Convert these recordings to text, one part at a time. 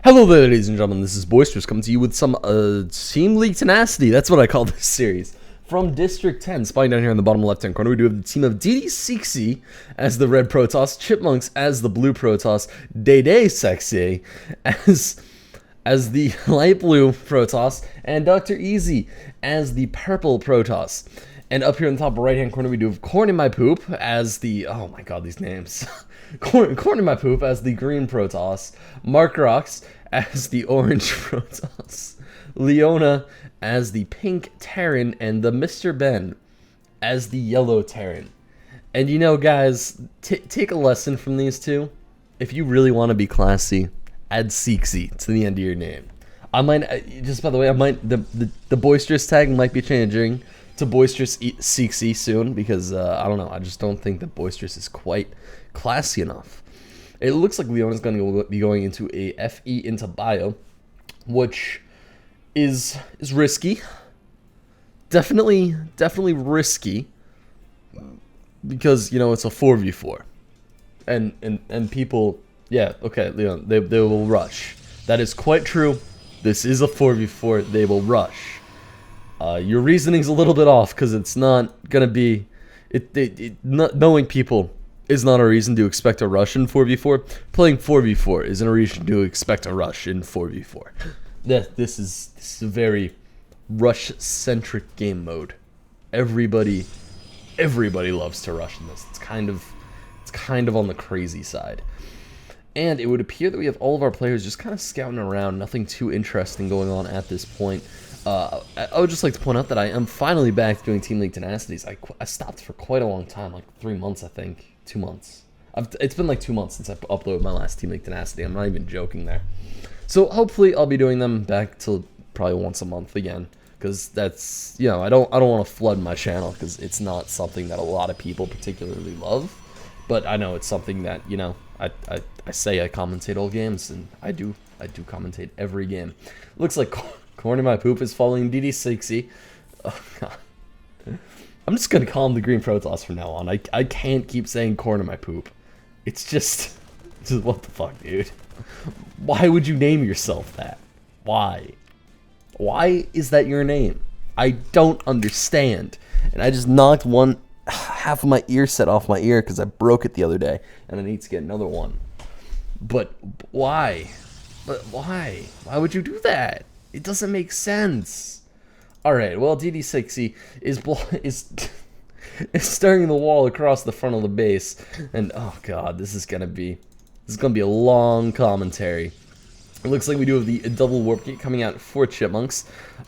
Hello there, ladies and gentlemen, this is Boisterous coming to you with some Team League Tenacity. That's what I call this series. From District 10, spying down here in the bottom left-hand corner, we do have the team of Tenacity as the red Protoss, Chipmunks as the blue Protoss, Day Sexy as the light blue Protoss, and Dr. Easy as the purple Protoss. And up here in the top right-hand corner, we do have Corn in My Poop as the... Oh my god, these names. Corn in My Poop as the green Protoss. Markrocks as the orange Protoss. Leona as the pink Terran. And the Mr. Ben as the yellow Terran. And you know, guys, take a lesson from these two. If you really want to be classy, add Seeksy to the end of your name. I might, just by the way, the Boisterous tag might be changing to Boisterous Seeksy soon, because I don't know, I just don't think that Boisterous is quite classy enough. It looks like Leona's going to be going into a FE into bio, which is risky. Definitely risky, because, you know, it's a 4v4. And people, yeah, okay, Leon, they will rush. That is quite true. This is a 4v4, they will rush. Your reasoning's a little bit off, because it's not gonna be... Not knowing people is not a reason to expect a rush in 4v4. Playing 4v4 isn't a reason to expect a rush in 4v4. This is a very rush-centric game mode. Everybody loves to rush in this. It's kind of on the crazy side. And it would appear that we have all of our players just kind of scouting around. Nothing too interesting going on at this point. I would just like to point out that I am finally back doing Team League Tenacities. I stopped for quite a long time, like 3 months, I think. 2 months. It's been like 2 months since I uploaded my last Team League Tenacity. I'm not even joking there. So hopefully I'll be doing them back to probably once a month again, because that's, you know, I don't want to flood my channel, because it's not something that a lot of people particularly love. But I know it's something that, you know, I say I commentate all games, and I do commentate every game. Looks like Corn in My Poop is following DD60. Oh, God. I'm just going to call him the Green Protoss from now on. I can't keep saying Corn in My Poop. It's just what the fuck, dude? Why would you name yourself that? Why? Why is that your name? I don't understand. And I just knocked half of my ear set off my ear because I broke it the other day, and I need to get another one. But why? But why? Why would you do that? It doesn't make sense. Alright, well, DD60 is staring the wall across the front of the base, and oh god, this is gonna be a long commentary. It looks like we do have the double warp gate coming out for Chipmunks,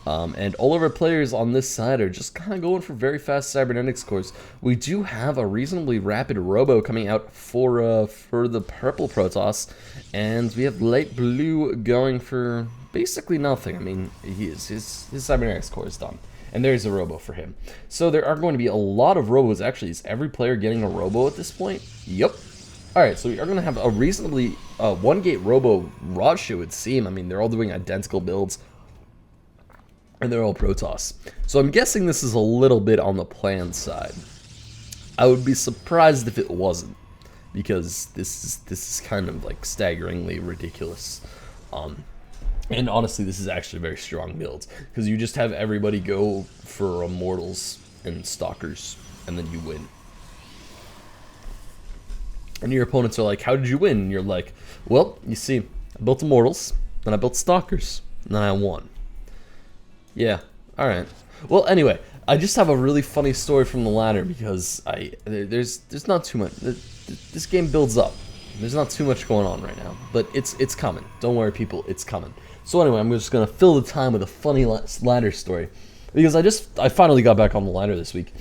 and all of our players on this side are just kind of going for very fast cybernetics cores. We do have a reasonably rapid robo coming out for the purple Protoss, and we have light blue going for basically nothing. I mean, his cybernetics core is done, and there's a robo for him. So there are going to be a lot of robos. Actually, is every player getting a robo at this point? Yep. Alright, so we are going to have a reasonably one-gate robo rush, it would seem. I mean, they're all doing identical builds, and they're all Protoss. So I'm guessing this is a little bit on the planned side. I would be surprised if it wasn't, because this is kind of like staggeringly ridiculous. And honestly, this is actually a very strong build, because you just have everybody go for Immortals and Stalkers, and then you win. And your opponents are like, how did you win? And you're like, well, you see, I built Immortals, then I built Stalkers, and then I won. Yeah, alright. Well, anyway, I just have a really funny story from the ladder, because there's not too much. This game builds up. There's not too much going on right now, but it's coming. Don't worry, people, it's coming. So anyway, I'm just going to fill the time with a funny ladder story, because I finally got back on the ladder this week.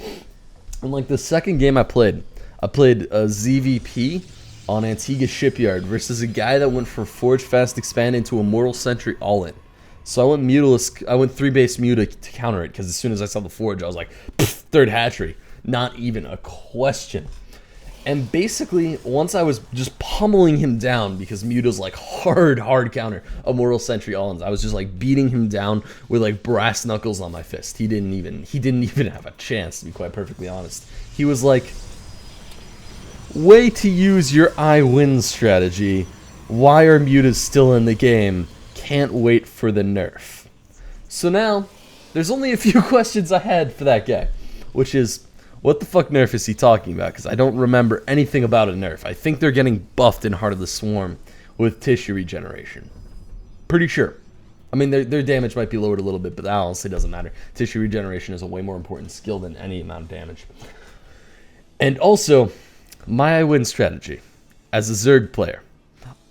And like the second game I played a ZVP on Antigua Shipyard versus a guy that went for Forge Fast Expand into Immortal Sentry all-in. So I went mutalist. I went 3-base muta to counter it, because as soon as I saw the Forge, I was like, third hatchery. Not even a question. And basically, once I was just pummeling him down, because Muta's like hard counter Immortal Sentry all-ins, I was just like beating him down with like brass knuckles on my fist. He didn't even have a chance, to be quite perfectly honest. He was like, way to use your I win strategy Why are mutas still in the game? Can't wait for the nerf. So now, there's only a few questions I had for that guy, which is, what the fuck nerf is he talking about? Because I don't remember anything about a nerf. I think they're getting buffed in Heart of the Swarm with tissue regeneration. Pretty sure. I mean, their damage might be lowered a little bit, but that honestly doesn't matter. Tissue regeneration is a way more important skill than any amount of damage. And also, my I win strategy as a Zerg player.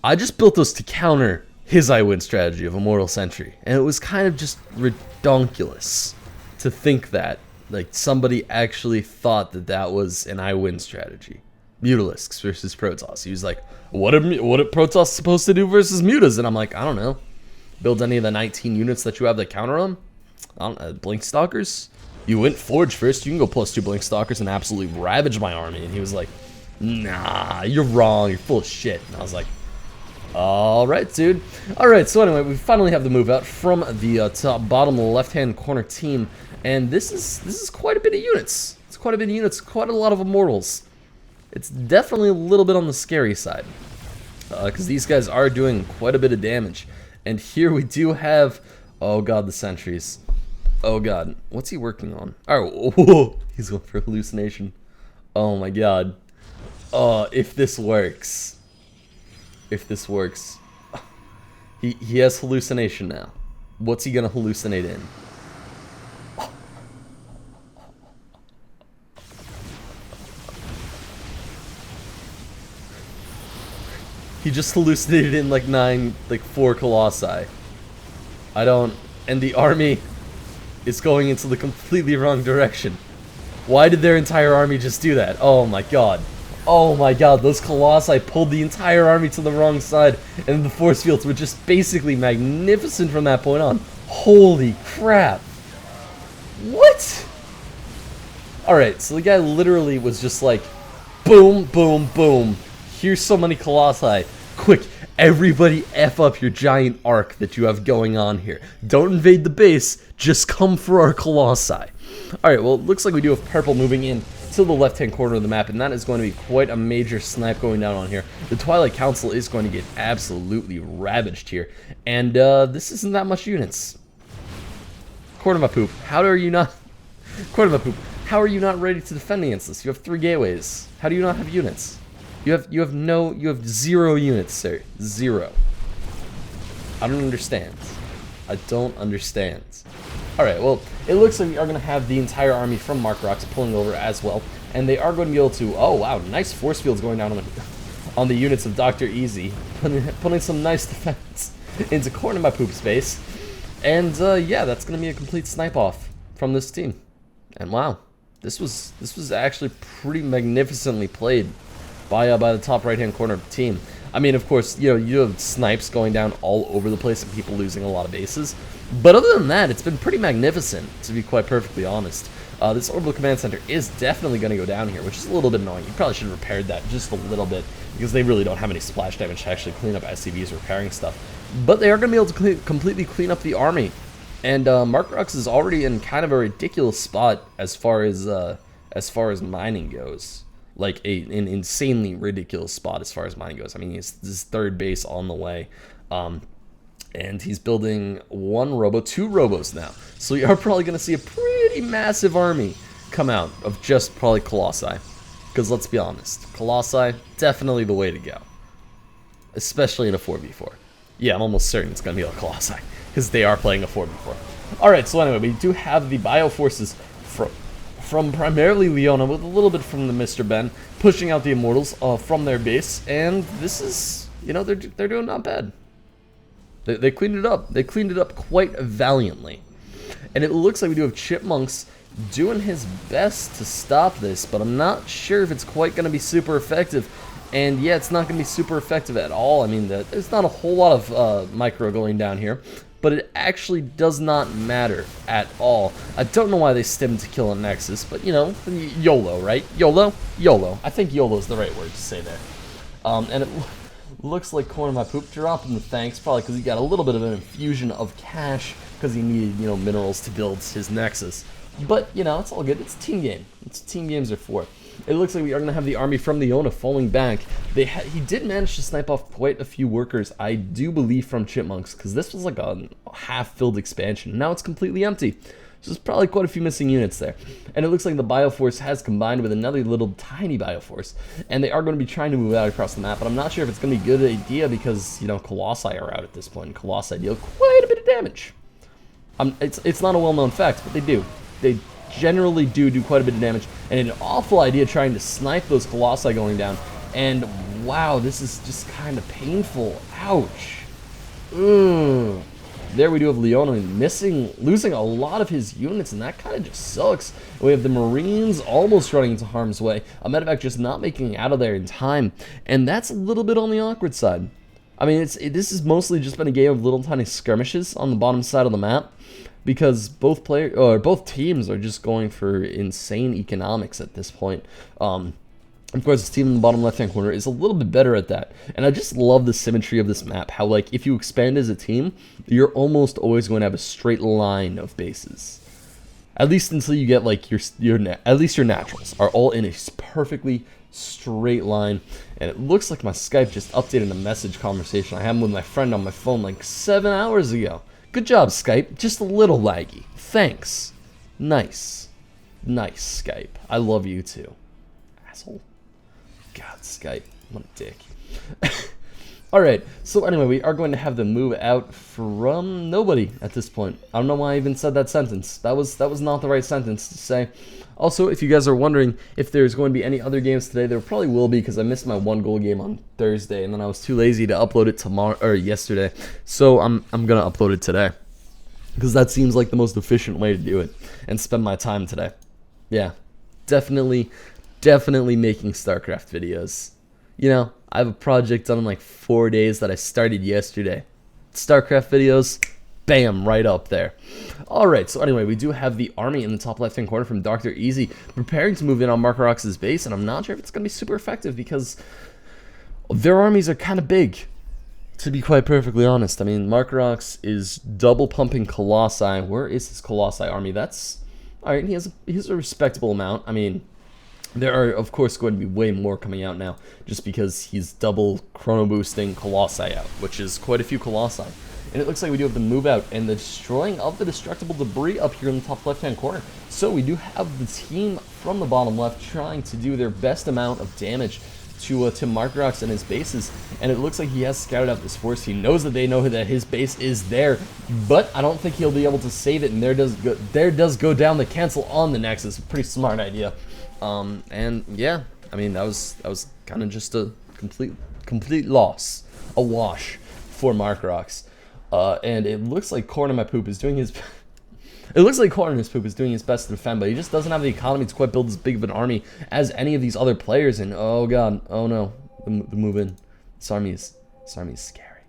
I just built those to counter his I win strategy of Immortal Sentry. And it was kind of just redonkulous to think that. Like, somebody actually thought that that was an I win strategy. Mutalisks versus Protoss. He was like, what are Protoss supposed to do versus Mutas? And I'm like, I don't know. Build any of the 19 units that you have that counter them? I don't know, Blink Stalkers? You went Forge first, you can go +2 Blink Stalkers and absolutely ravage my army. And he was like, nah, you're wrong, you're full of shit. And I was like, alright, dude. Alright, so anyway, we finally have the move out from the top bottom left-hand corner team. And this is quite a bit of units. It's quite a bit of units, quite a lot of Immortals. It's definitely a little bit on the scary side. Because these guys are doing quite a bit of damage. And here we do have, oh god, the sentries. Oh god, what's he working on? Oh, he's going for hallucination. Oh my god. Oh, if this works. If this works. He has hallucination now. What's he gonna hallucinate in? He just hallucinated in like 4 Colossi. And the army is going into the completely wrong direction. Why did their entire army just do that? Oh my god. Oh my god, those Colossi pulled the entire army to the wrong side, and the force fields were just basically magnificent from that point on. Holy crap. What? Alright, so the guy literally was just like, boom, boom, boom. Here's so many Colossi. Quick, everybody F up your giant arc that you have going on here. Don't invade the base, just come for our Colossi. Alright, well, it looks like we do have purple moving in to the left-hand corner of the map, and that is going to be quite a major snipe going down on here. The Twilight Council is going to get absolutely ravaged here, and this isn't that much units. Corner of my poop, how are you not... Corner of my poop, how are you not ready to defend against this? You have 3 gateways. How do you not have units? You have 0 units, sir. 0. I don't understand. I don't understand. Alright, well, it looks like we are going to have the entire army from Markrocks pulling over as well. And they are going to be able to... Oh, wow, nice force fields going down on the units of Dr. Easy. Putting some nice defense into corner my poop space. And, yeah, that's going to be a complete snipe-off from this team. And, wow, this was actually pretty magnificently played by the top right-hand corner of the team. I mean, of course, you know, you have snipes going down all over the place and people losing a lot of bases. But other than that, it's been pretty magnificent, to be quite perfectly honest. This orbital command center is definitely going to go down here, which is a little bit annoying. You probably should have repaired that just a little bit, because they really don't have any splash damage to actually clean up SCVs repairing stuff. But they are going to be able to completely clean up the army. And Markrocks is already in kind of a ridiculous spot as far as mining goes. Like an insanely ridiculous spot as far as mining goes. I mean, he's his 3rd base on the way. And he's building 1 robo, 2 robos now. So you are probably going to see a pretty massive army come out of just probably Colossi. Because let's be honest, Colossi, definitely the way to go. Especially in a 4v4. Yeah, I'm almost certain it's going to be a Colossi. Because they are playing a 4v4. Alright, so anyway, we do have the Bioforces from primarily Leona, with a little bit from the Mr. Ben, pushing out the Immortals from their base. And this is, you know, they're doing not bad. They cleaned it up. They cleaned it up quite valiantly. And it looks like we do have Chipmunks doing his best to stop this, but I'm not sure if it's quite going to be super effective. And yeah, it's not going to be super effective at all. I mean, there's not a whole lot of micro going down here, but it actually does not matter at all. I don't know why they stemmed to kill a Nexus, but you know, YOLO, right? YOLO? YOLO. I think YOLO is the right word to say there. And it looks like Corner My Poop dropping the thanks, probably because he got a little bit of an infusion of cash because he needed, you know, minerals to build his Nexus. But, you know, it's all good. It's a team game. It's what team games are for. It looks like we are going to have the army from Leona falling back. He did manage to snipe off quite a few workers, I do believe, from Chipmunks, because this was like a half-filled expansion. Now it's completely empty. So there's probably quite a few missing units there. And it looks like the Bioforce has combined with another little tiny Bioforce. And they are going to be trying to move out across the map, but I'm not sure if it's going to be a good idea because, you know, Colossi are out at this point. Colossi deal quite a bit of damage. It's not a well-known fact, but they do. They generally do quite a bit of damage. And an awful idea trying to snipe those Colossi going down. And wow, this is just kind of painful. Ouch. Ugh. There we do have Leona losing a lot of his units, and that kind of just sucks. We have the Marines almost running into harm's way. A medevac just not making it out of there in time, and that's a little bit on the awkward side. I mean, this has mostly just been a game of little tiny skirmishes on the bottom side of the map, because both teams are just going for insane economics at this point. Of course, the team in the bottom left-hand corner is a little bit better at that. And I just love the symmetry of this map. How, like, if you expand as a team, you're almost always going to have a straight line of bases. At least until you get, like, at least your naturals are all in a perfectly straight line. And it looks like my Skype just updated a message conversation I had with my friend on my phone like 7 hours ago. Good job, Skype. Just a little laggy. Thanks. Nice. Nice, Skype. I love you too. Asshole. God, Skype. What a dick. Alright, so anyway, we are going to have them move out from nobody at this point. I don't know why I even said that sentence. That was not the right sentence to say. Also, if you guys are wondering if there's going to be any other games today, there probably will be, because I missed my 1-goal game on Thursday, and then I was too lazy to upload it yesterday. So I'm gonna upload it today, because that seems like the most efficient way to do it and spend my time today. Yeah, definitely making StarCraft videos. You know, I have a project done in like 4 days that I started yesterday. StarCraft videos, bam, right up there. Alright, so anyway, we do have the army in the top left-hand corner from Dr. Easy preparing to move in on Markrocks' base, and I'm not sure if it's going to be super effective because their armies are kind of big, to be quite perfectly honest. I mean, Markrocks is double pumping Colossi. Where is his Colossi army? That's... Alright, he has a respectable amount. I mean... There are, of course, going to be way more coming out now, just because he's double chrono boosting Colossi out, which is quite a few Colossi. And it looks like we do have the move out and the destroying of the destructible debris up here in the top left-hand corner. So we do have the team from the bottom left trying to do their best amount of damage to Markrocks and his bases, and it looks like he has scouted out this force. He knows that they know that his base is there, but I don't think he'll be able to save it, and there does go down the cancel on the Nexus. Pretty smart idea. And yeah, I mean, that was kind of just a complete loss, a wash for Markrocks. And it looks like Corn in my poop is doing his it looks like Corn in his poop is doing his best to defend, but he just doesn't have the economy to quite build as big of an army as any of these other players. And oh god, oh no, the move in. This army is scary.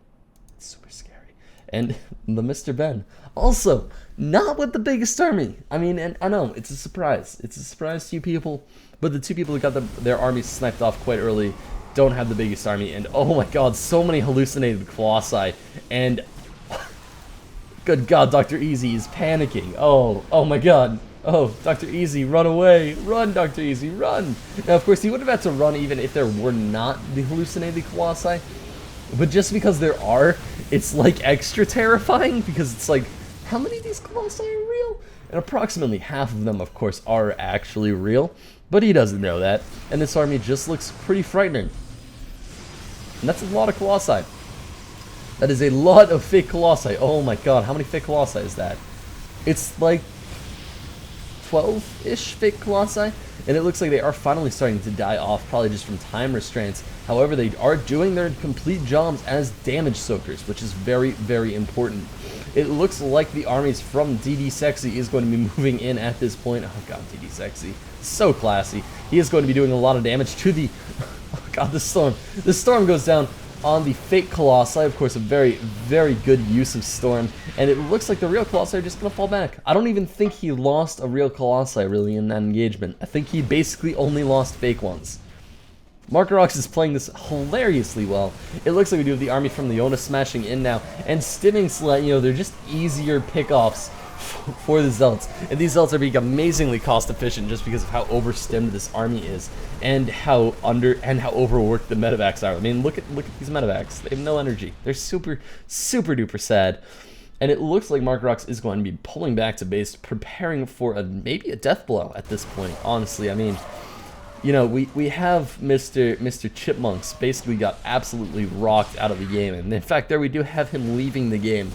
It's super scary. And the Mr. Ben also not with the biggest army. I mean, and I know it's a surprise. It's a surprise to you people, but the two people who got their armies sniped off quite early don't have the biggest army. And oh my god, so many hallucinated Colossi. And good god, Dr. Easy is panicking. Oh my god. Oh, Dr. Easy, run away. Run, Dr. Easy, run. Now, of course, he would have had to run even if there were not the hallucinated Colossi. But just because there are, it's like extra terrifying, because it's like, how many of these Colossi are real? And approximately half of them, of course, are actually real. But he doesn't know that. And this army just looks pretty frightening. And that's a lot of Colossi. That is a lot of fake Colossi. Oh my god, how many fake Colossi is that? It's like 12-ish fake Colossi. And it looks like they are finally starting to die off, probably just from time restraints. However, they are doing their complete jobs as damage soakers, which is very, very important. It looks like the armies from DD Sexy is going to be moving in at this point. Oh god, DD Sexy. So classy. He is going to be doing a lot of damage to the... Oh god, the storm. The storm goes down on the fake Colossi. Of course, a very, very good use of storm. And it looks like the real Colossi are just going to fall back. I don't even think he lost a real Colossi, really, in that engagement. I think he basically only lost fake ones. Markrocks is playing this hilariously well. It looks like we do have the army from Leona smashing in now. And Stimming Sled, you know, they're just easier pickoffs for the Zealots. And these Zealots are being amazingly cost efficient just because of how overstemmed this army is and how overworked the medevacs are. I mean, look at these medevacs. They have no energy. They're super duper sad. And it looks like Markrocks is going to be pulling back to base, preparing for maybe a death blow at this point. Honestly, I mean, you know, we have Mr. Chipmunks basically got absolutely rocked out of the game, and in fact, there we do have him leaving the game.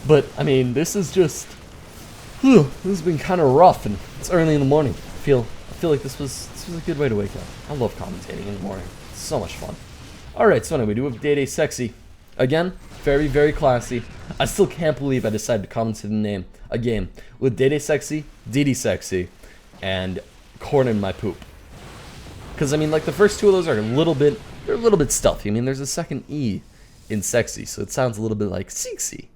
But I mean, this is just, this has been kind of rough, and it's early in the morning. I feel like this was a good way to wake up. I love commentating in the morning. It's so much fun. All right, so anyway, we do have Day Sexy. Again, very classy. I still can't believe I decided to commentate a game with Day Sexy, DD Sexy, and Corn in My Poop. Because I mean, like, the first two of those are a little bit stealthy. I mean, there's a second E in sexy, so it sounds a little bit like sexy.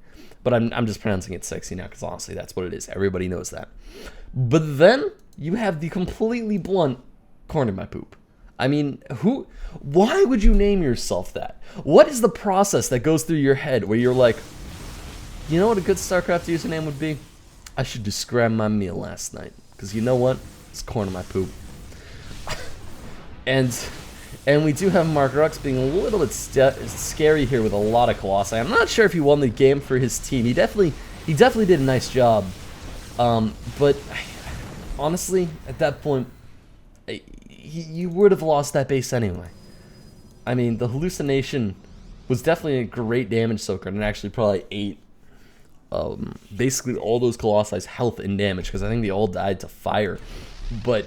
But I'm just pronouncing it sexy now because honestly, that's what it is. Everybody knows that. But then you have the completely blunt Corn in My Poop. I mean, why would you name yourself that? What is the process that goes through your head where you're like, you know what a good StarCraft username would be? I should just grab my meal last night. Because you know what? It's Corn in My Poop. And we do have Markrocks being a little bit scary here with a lot of Colossi. I'm not sure if he won the game for his team. He definitely did a nice job. But honestly, at that point, you would have lost that base anyway. I mean, the hallucination was definitely a great damage soaker, and it actually probably ate basically all those Colossi's health and damage, because I think they all died to fire. But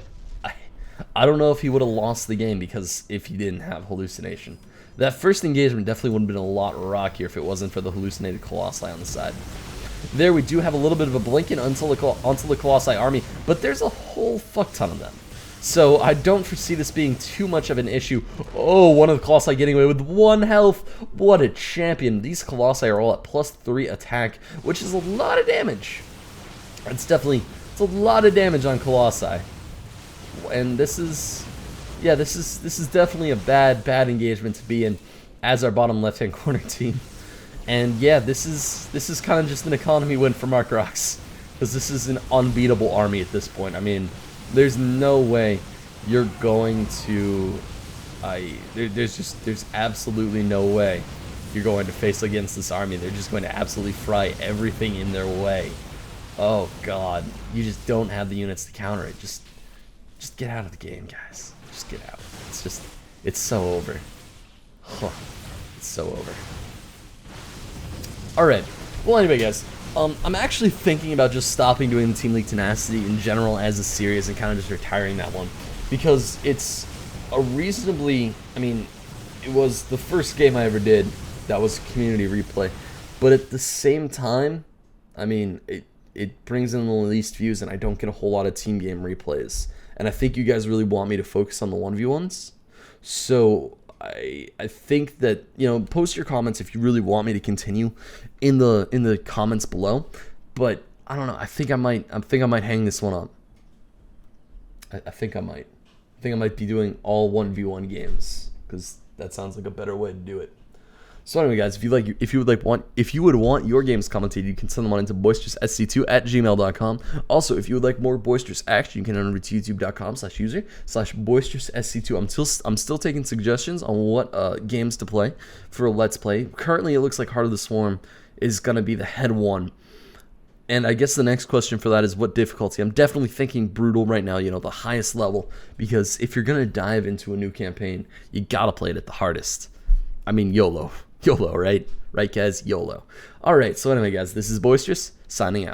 I don't know if he would have lost the game because if he didn't have hallucination. That first engagement definitely would have been a lot rockier if it wasn't for the hallucinated Colossi on the side. There we do have a little bit of a blinking onto the Colossi army, but there's a whole fuck ton of them. So I don't foresee this being too much of an issue. Oh, one of the Colossi getting away with 1 health. What a champion. These Colossi are all at +3 attack, which is a lot of damage. It's a lot of damage on Colossi. And this is definitely a bad engagement to be in as our bottom left-hand corner team. And yeah, this is kind of just an economy win for Markrocks, because this is an unbeatable army at this point. I mean, there's no way you're going to there's absolutely no way you're going to face against this army. They're just going to absolutely fry everything in their way. Oh god, you just don't have the units to counter it. Just get out of the game, guys. Just get out. It's so over. Huh. It's so over. Alright. Well, anyway, guys. I'm actually thinking about just stopping doing the Team League Tenacity in general as a series and kind of just retiring that one. Because it's a reasonably... I mean, it was the first game I ever did that was community replay. But at the same time, I mean, it brings in the least views and I don't get a whole lot of team game replays. And I think you guys really want me to focus on the 1v1s. So I think that, you know, post your comments if you really want me to continue in the comments below. But I don't know. I think I might hang this one up. I think I might be doing all 1v1 games because that sounds like a better way to do it. So anyway, guys, if you would want your games commentated, you can send them on into boisteroussc2@gmail.com. Also, if you would like more Boisterous action, you can head over to youtube.com/user/boisteroussc2. I'm still taking suggestions on what games to play for a Let's Play. Currently, it looks like Heart of the Swarm is going to be the head one. And I guess the next question for that is what difficulty. I'm definitely thinking brutal right now, you know, the highest level. Because if you're going to dive into a new campaign, you got to play it at the hardest. I mean, YOLO. YOLO, right? Right, guys? YOLO. Alright, so anyway, guys, this is Boisterous, signing out.